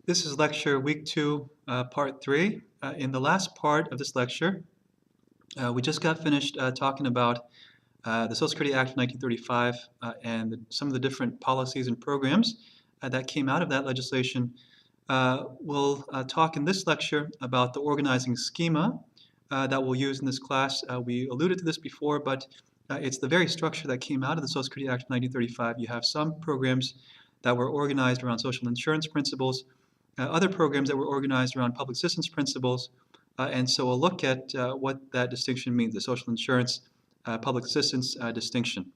This is lecture week 2, part 3. In the last part of this lecture, we just got finished talking about the Social Security Act of 1935 some of the different policies and programs that came out of that legislation. We'll talk in this lecture about the organizing schema that we'll use in this class. We alluded to this before, but it's the very structure that came out of the Social Security Act of 1935. You have some programs that were organized around social insurance principles, other programs that were organized around public assistance principles, and so we'll look at what that distinction means, the social insurance public assistance distinction.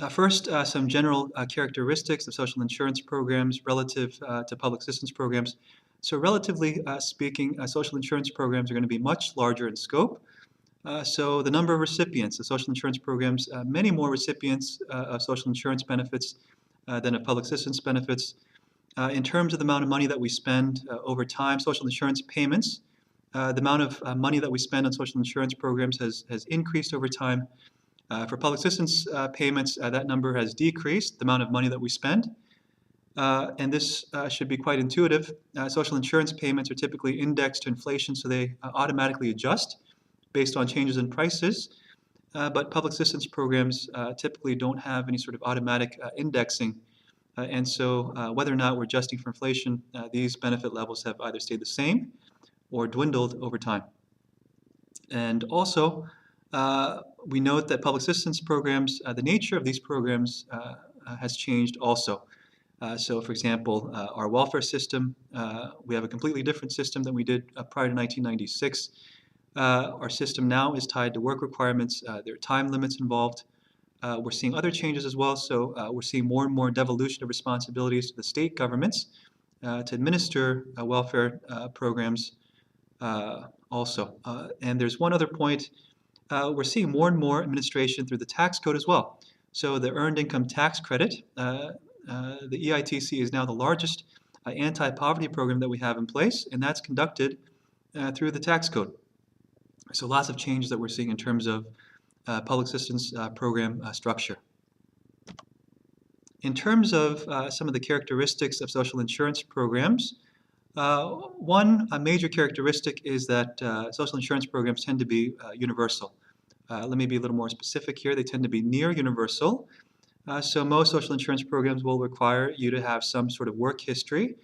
First, some general characteristics of social insurance programs relative to public assistance programs. So relatively speaking, social insurance programs are going to be much larger in scope. So the number of recipients of social insurance programs, many more recipients of social insurance benefits than of public assistance benefits. In terms of the amount of money that we spend over time, social insurance payments, the amount of money that we spend on social insurance programs has increased over time. For public assistance payments, that number has decreased, the amount of money that we spend. And this should be quite intuitive. Social insurance payments are typically indexed to inflation, so they automatically adjust based on changes in prices. But public assistance programs typically don't have any sort of automatic indexing. And so whether or not we're adjusting for inflation, these benefit levels have either stayed the same or dwindled over time. And also, we note that public assistance programs, the nature of these programs has changed also. So for example, our welfare system, we have a completely different system than we did prior to 1996. Our system now is tied to work requirements. There are time limits involved. We're seeing other changes as well. So we're seeing more and more devolution of responsibilities to the state governments to administer welfare programs also. And there's one other point. We're seeing more and more administration through the tax code as well. So the Earned Income Tax Credit, the EITC is now the largest anti-poverty program that we have in place, and that's conducted through the tax code. So lots of changes that we're seeing in terms of public assistance program structure. In terms of some of the characteristics of social insurance programs, one major characteristic is that social insurance programs tend to be universal. Let me be a little more specific here. They tend to be near universal. So most social insurance programs will require you to have some sort of work history.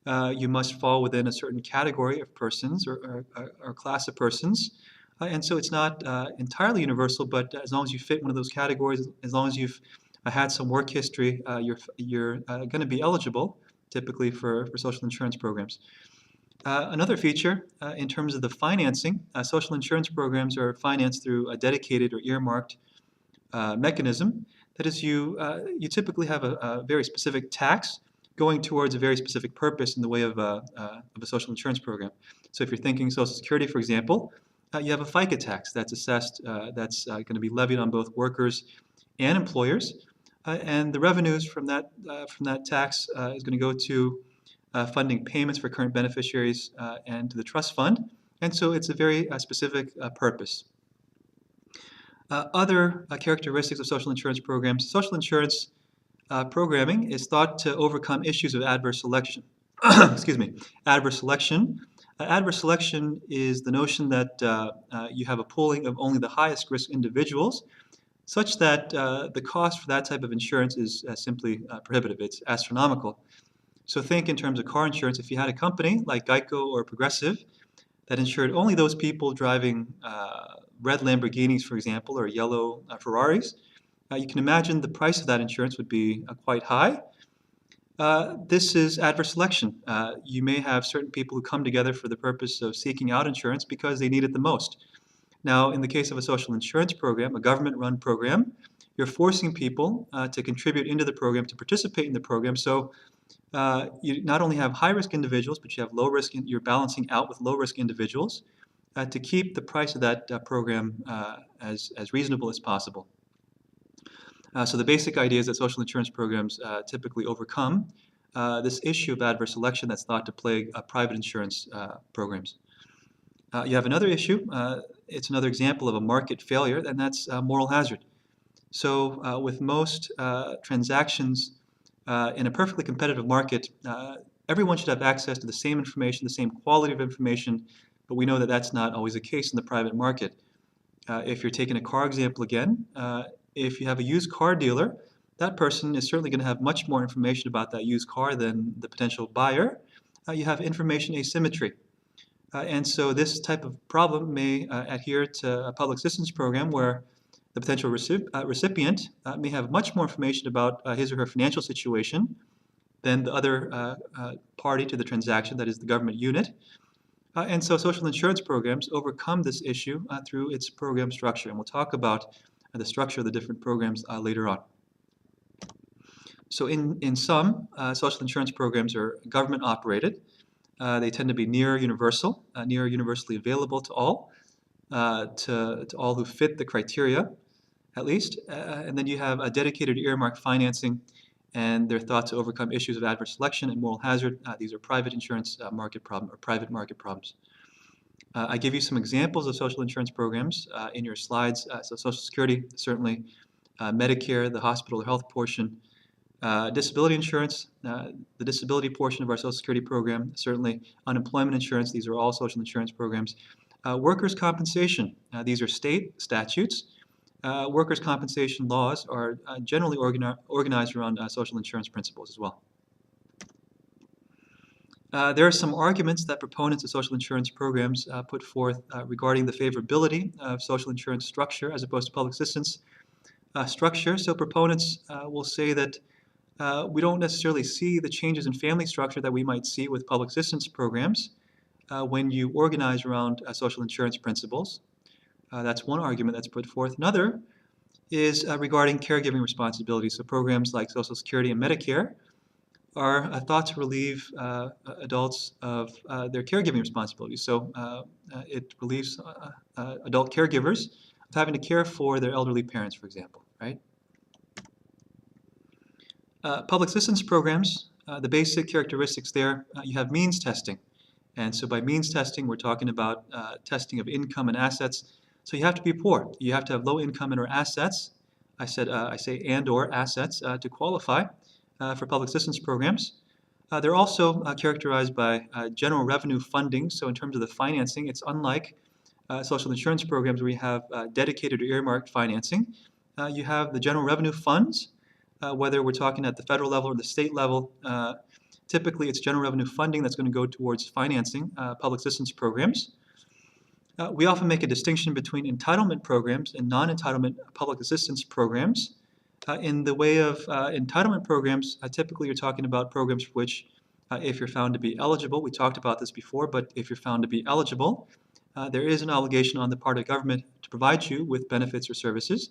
You must fall within a certain category of persons or class of persons. And so it's not entirely universal, but as long as you fit one of those categories, as long as you've had some work history, you're going to be eligible typically for social insurance programs. Another feature in terms of the financing, social insurance programs are financed through a dedicated or earmarked mechanism. That is, you typically have a very specific tax going towards a very specific purpose in the way of a social insurance program. So if you're thinking Social Security, for example, you have a FICA tax that's assessed, that's going to be levied on both workers and employers. And the revenues from that tax is going to go to funding payments for current beneficiaries and to the trust fund. And so it's a very specific purpose. Other characteristics of social insurance programs. Social insurance programming is thought to overcome issues of adverse selection. Excuse me, adverse selection. Adverse selection is the notion that you have a pooling of only the highest risk individuals, such that the cost for that type of insurance is simply prohibitive. It's astronomical. So think in terms of car insurance. If you had a company like Geico or Progressive that insured only those people driving red Lamborghinis, for example, or yellow Ferraris, you can imagine the price of that insurance would be quite high. This is adverse selection. You may have certain people who come together for the purpose of seeking out insurance because they need it the most. Now, in the case of a social insurance program, a government-run program, you're forcing people to contribute into the program, to participate in the program. So you not only have high-risk individuals, but you have low-risk, you're balancing out with low-risk individuals to keep the price of that program as reasonable as possible. So the basic idea is that social insurance programs typically overcome this issue of adverse selection that's thought to plague private insurance programs. You have another issue. It's another example of a market failure, and that's moral hazard. So with most transactions In a perfectly competitive market, everyone should have access to the same information, the same quality of information, but we know that that's not always the case in the private market. If you're taking a car example again, if you have a used car dealer, that person is certainly going to have much more information about that used car than the potential buyer. You have information asymmetry. And so this type of problem may adhere to a public assistance program where the potential recipient may have much more information about his or her financial situation than the other party to the transaction, that is the government unit. And so social insurance programs overcome this issue through its program structure. And we'll talk about the structure of the different programs later on. So in sum, social insurance programs are government operated. They tend to be near universal, near universally available to all who fit the criteria, at least. And then you have a dedicated earmark financing, and they're thought to overcome issues of adverse selection and moral hazard. These are private insurance market problem or private market problems. I give you some examples of social insurance programs in your slides. So Social Security, certainly, Medicare, the hospital or health portion, disability insurance, the disability portion of our Social Security program, certainly unemployment insurance, these are all social insurance programs. Workers' compensation, these are state statutes. Workers' compensation laws are generally organized around social insurance principles as well. There are some arguments that proponents of social insurance programs put forth regarding the favorability of social insurance structure as opposed to public assistance structure. So proponents will say that we don't necessarily see the changes in family structure that we might see with public assistance programs when you organize around social insurance principles. That's one argument that's put forth. Another is regarding caregiving responsibilities. So programs like Social Security and Medicare are thought to relieve adults of their caregiving responsibilities. So it relieves adult caregivers of having to care for their elderly parents, for example, right? Public assistance programs, the basic characteristics there, you have means testing. And so by means testing, we're talking about testing of income and assets. So you have to be poor. You have to have low income and or assets. I say and or assets to qualify for public assistance programs. They're also characterized by general revenue funding. So in terms of the financing, it's unlike social insurance programs where you have dedicated or earmarked financing. You have the general revenue funds, whether we're talking at the federal level or the state level. Typically, it's general revenue funding that's going to go towards financing public assistance programs. We often make a distinction between entitlement programs and non-entitlement public assistance programs. In the way of entitlement programs, typically you're talking about programs for which, if you're found to be eligible, we talked about this before, but if you're found to be eligible, there is an obligation on the part of government to provide you with benefits or services.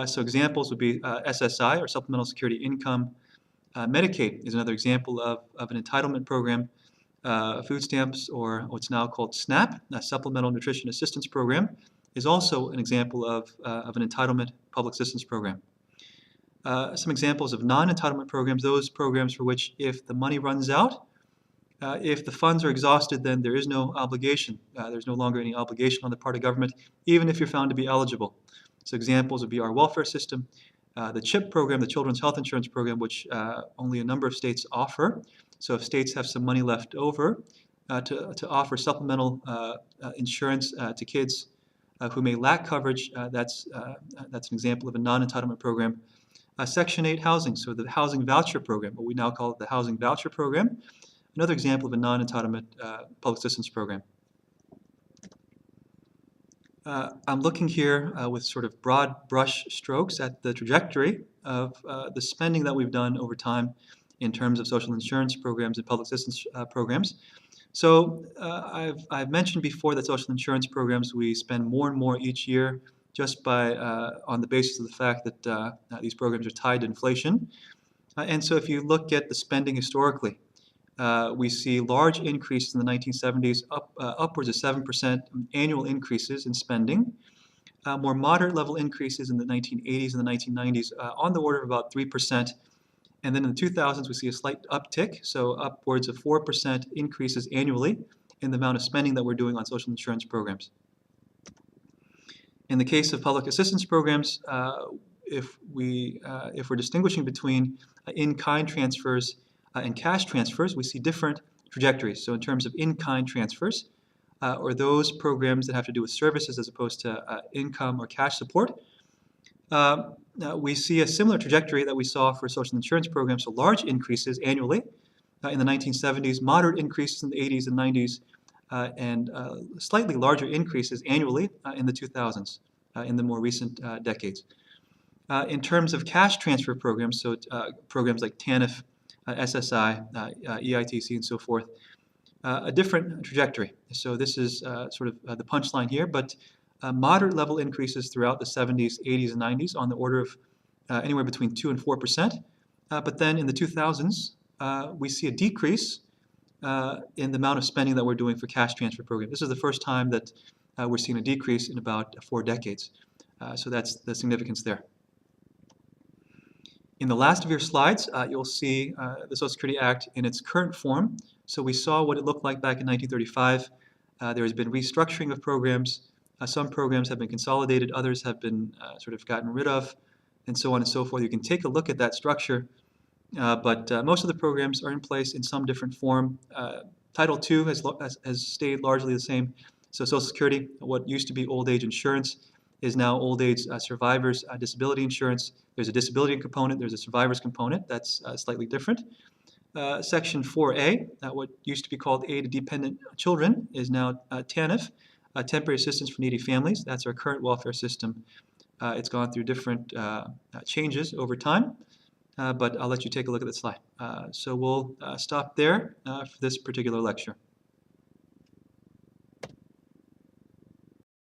So examples would be SSI, or Supplemental Security Income. Medicaid is another example of an entitlement program. Food stamps, or what's now called SNAP, a Supplemental Nutrition Assistance Program, is also an example of an entitlement public assistance program. Some examples of non-entitlement programs, those programs for which if the money runs out, if the funds are exhausted, then there is no obligation. There's no longer any obligation on the part of government, even if you're found to be eligible. So examples would be our welfare system, the CHIP program, the Children's Health Insurance Program, which only a number of states offer. So if states have some money left over to offer supplemental insurance to kids who may lack coverage, that's an example of a non-entitlement program. Section 8 housing, so the housing voucher program, what we now call it the housing voucher program, another example of a non-entitlement public assistance program. I'm looking here with sort of broad brush strokes at the trajectory of the spending that we've done over time in terms of social insurance programs and public assistance programs. So I've mentioned before that social insurance programs, we spend more and more each year just by on the basis of the fact that these programs are tied to inflation. And so if you look at the spending historically, we see large increases in the 1970s, upwards of 7% annual increases in spending. More moderate level increases in the 1980s and the 1990s on the order of about 3%. And then in the 2000s, we see a slight uptick, so upwards of 4% increases annually in the amount of spending that we're doing on social insurance programs. In the case of public assistance programs, if we're distinguishing between in-kind transfers and cash transfers, we see different trajectories. So in terms of in-kind transfers, or those programs that have to do with services as opposed to income or cash support, we see a similar trajectory that we saw for social insurance programs, so large increases annually in the 1970s, moderate increases in the 80s and 90s, and slightly larger increases annually in the 2000s, in the more recent decades. In terms of cash transfer programs, so programs like TANF, SSI, EITC, and so forth, a different trajectory. So this is sort of the punchline here, but moderate level increases throughout the 70s, 80s, and 90s on the order of anywhere between 2 and 4%. But then in the 2000s, we see a decrease in the amount of spending that we're doing for cash transfer programs. This is the first time that we're seeing a decrease in about 4 decades. So that's the significance there. In the last of your slides, you'll see the Social Security Act in its current form. So we saw what it looked like back in 1935. There has been restructuring of programs. Some programs have been consolidated, others have been sort of gotten rid of, and so on and so forth. You can take a look at that structure, but most of the programs are in place in some different form. Title II has stayed largely the same. So Social Security, what used to be old age insurance, is now old age survivors disability insurance. There's a disability component, there's a survivors component. That's slightly different. Section 4A, what used to be called Aid to Dependent Children, is now TANF, Temporary Assistance for Needy Families. That's our current welfare system. It's gone through different changes over time, but I'll let you take a look at the slide. So we'll stop there for this particular lecture.